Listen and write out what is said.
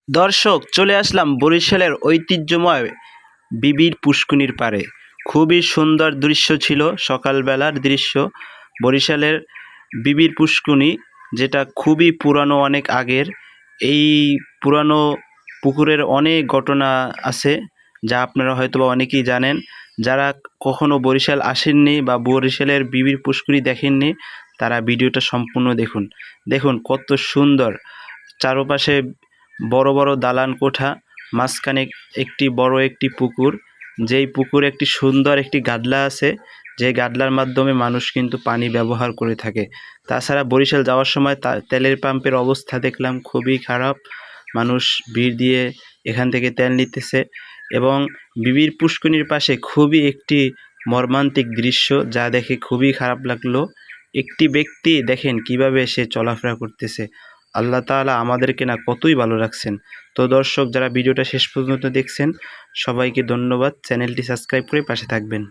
দর্শক, চলে আসলাম বরিশালের ঐতিহ্যময় বিবির পুষ্কুনির পাড়ে। খুবই সুন্দর দৃশ্য ছিল, সকালবেলার দৃশ্য। বরিশালের বিবির পুষ্কুনি, যেটা খুবই পুরানো, অনেক আগের। এই পুরানো পুকুরের অনেক ঘটনা আছে, যা আপনারা হয়তোবা অনেকেই জানেন। যারা কখনো বরিশাল আসেননি বা বরিশালের বিবির পুষ্কুনি দেখেননি, তারা ভিডিওটা সম্পূর্ণ দেখুন। দেখুন কত সুন্দর, চারপাশে বড় বড় দালান কোঠা, মাঝখানে একটি পুকুর। যেই পুকুরে একটি সুন্দর একটি গাডলা আছে, যে গাডলার মাধ্যমে মানুষ কিন্তু পানি ব্যবহার করে থাকে। তাছাড়া বরিশাল যাওয়ার সময় তেলের পাম্পের অবস্থা দেখলাম খুবই খারাপ। মানুষ ভিড় দিয়ে এখান থেকে তেল নিতেছে। এবং বিবির পুষ্করিণীর পাশে খুবই একটি মর্মান্তিক দৃশ্য, যা দেখে খুবই খারাপ লাগলো। একটি ব্যক্তি দেখেন কিভাবে সে চলাফেরা করতেছে। আল্লাহ তাআলা আমাদেরকে না কতই ভালো রাখছেন। তো দর্শক, যারা ভিডিওটা শেষ পর্যন্ত দেখছেন, সবাইকে ধন্যবাদ। চ্যানেলটি সাবস্ক্রাইব করে পাশে থাকবেন।